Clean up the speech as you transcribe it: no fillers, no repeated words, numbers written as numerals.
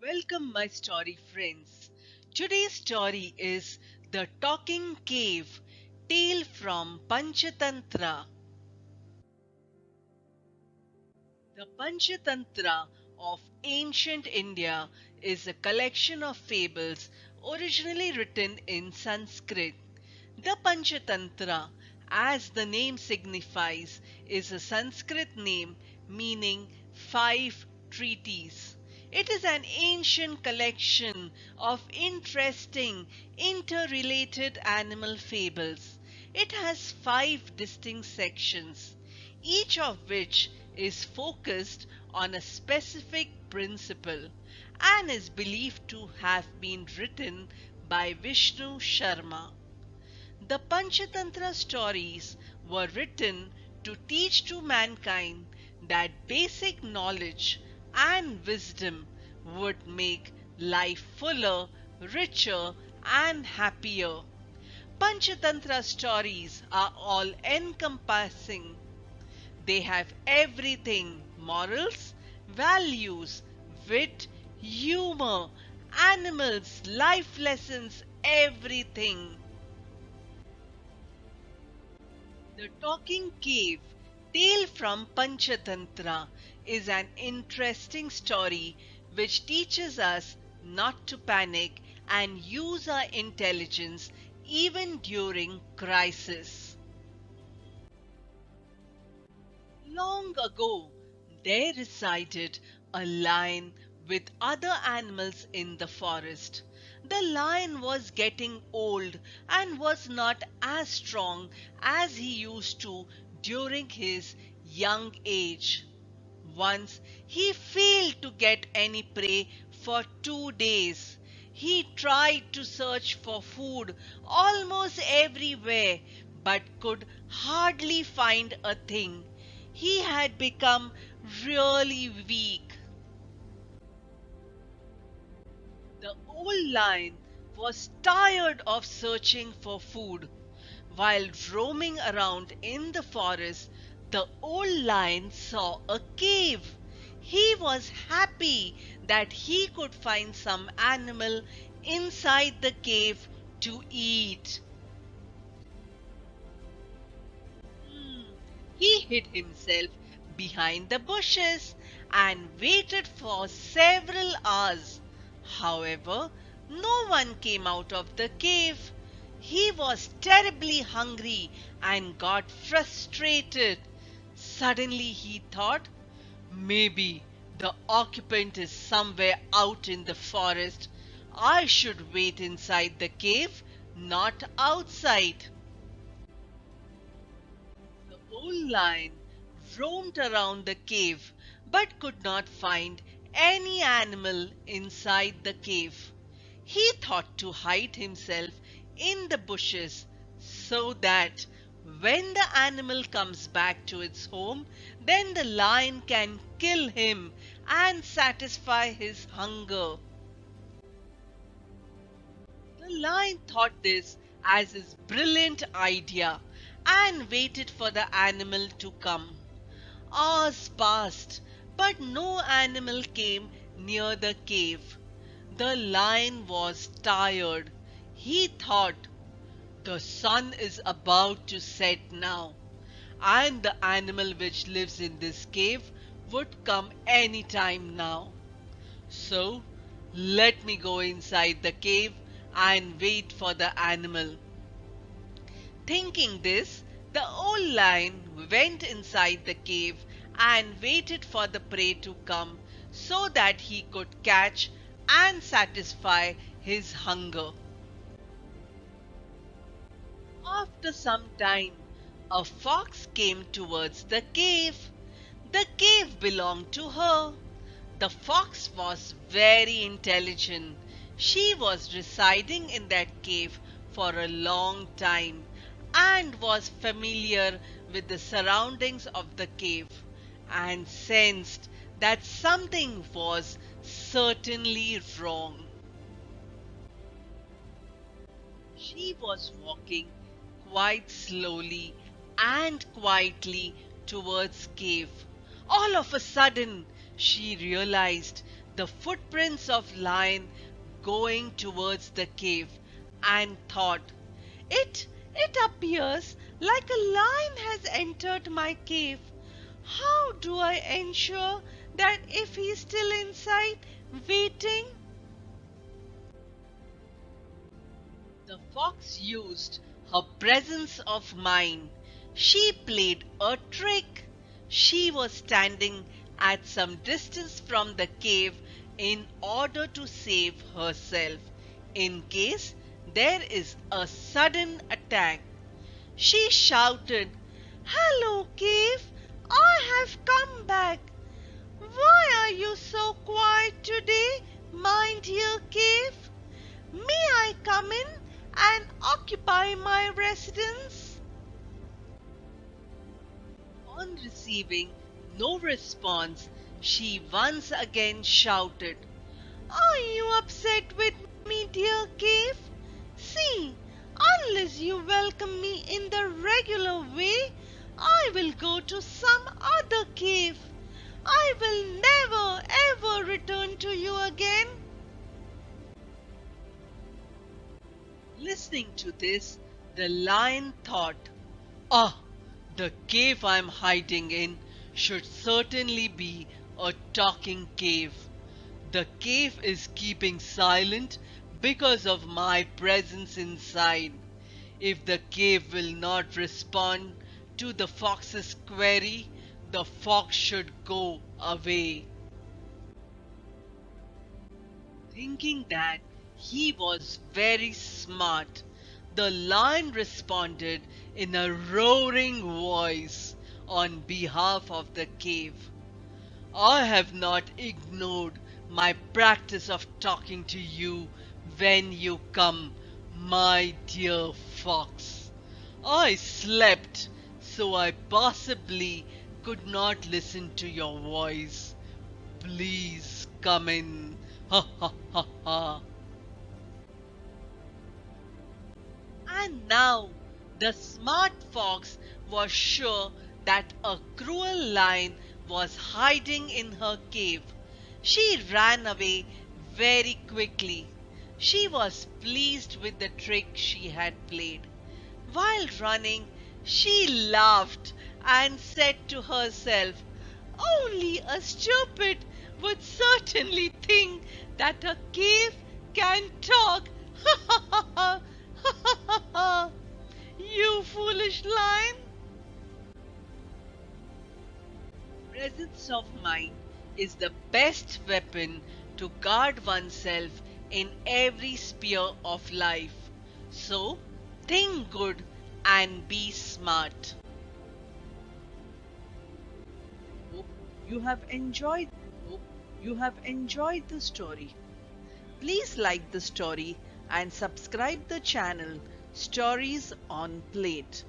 Welcome, my story friends. Today's story is The Talking Cave, tale from Panchatantra. The Panchatantra of ancient India is a collection of fables originally written in Sanskrit. The Panchatantra, as the name signifies, is a Sanskrit name meaning five treaties. It is an ancient collection of interesting, interrelated animal fables. It has five distinct sections, each of which is focused on a specific principle and is believed to have been written by Vishnu Sharma. The Panchatantra stories were written to teach to mankind that basic knowledge and wisdom would make life fuller, richer, and happier. Panchatantra stories are all encompassing. They have everything: morals, values, wit, humor, animals, life lessons, everything. The Talking Cave, tale from Panchatantra, is an interesting story which teaches us not to panic and use our intelligence even during crisis. Long ago, there resided a lion with other animals in the forest. The lion was getting old and was not as strong as he used to during his young age. Once he failed to get any prey for 2 days. He tried to search for food almost everywhere but could hardly find a thing. He had become really weak. The old lion was tired of searching for food. While roaming around in the forest, the old lion saw a cave. He was happy that he could find some animal inside the cave to eat. Hmm. He hid himself behind the bushes and waited for several hours. However, no one came out of the cave. He was terribly hungry and got frustrated. Suddenly he thought, maybe the occupant is somewhere out in the forest. I should wait inside the cave, not outside. The old lion roamed around the cave but could not find any animal inside the cave. He thought to hide himself in the bushes so that when the animal comes back to its home, then the lion can kill him and satisfy his hunger. The lion thought this as his brilliant idea and waited for the animal to come. Hours passed, but no animal came near the cave. The lion was tired. He thought, the sun is about to set now, and the animal which lives in this cave would come any time now. So let me go inside the cave and wait for the animal. Thinking this, the old lion went inside the cave and waited for the prey to come so that he could catch and satisfy his hunger. After some time, a fox came towards the cave. The cave belonged to her. The fox was very intelligent. She was residing in that cave for a long time and was familiar with the surroundings of the cave and sensed that something was certainly wrong. She was walking quite slowly and quietly towards cave. All of a sudden, she realized the footprints of lion going towards the cave, and thought, It appears like a lion has entered my cave. How do I ensure that if he is still inside, waiting? The fox used her presence of mind. She played a trick. She was standing at some distance from the cave in order to save herself in case there is a sudden attack. She shouted, "Hello, cave! I have come back. Why are you so quiet today, my dear cave? May I come in and occupy my residence?" On receiving no response, she once again shouted, "Are you upset with me, dear cave? See, unless you welcome me in the regular way, I will go to some other cave. I will never ever return to you again." Listening to this, the lion thought, "Ah, the cave I'm hiding in should certainly be a talking cave. The cave is keeping silent because of my presence inside. If the cave will not respond to the fox's query, the fox should go away." Thinking that he was very smart, the lion responded in a roaring voice on behalf of the cave, "I have not ignored my practice of talking to you when you come, my dear fox. I slept, so I possibly could not listen to your voice. Please come in. Ha ha ha ha." And now the smart fox was sure that a cruel lion was hiding in her cave. She ran away very quickly. She was pleased with the trick she had played. While running, she laughed and said to herself, "Only a stupid would certainly think that a cave can talk. Ha ha ha ha! Ha ha ha ha! You foolish lion!" Presence of mind is the best weapon to guard oneself in every sphere of life. So, think good and be smart. Hope you have enjoyed hope you have enjoyed the story. Please like the story and subscribe the channel Stories on Plate.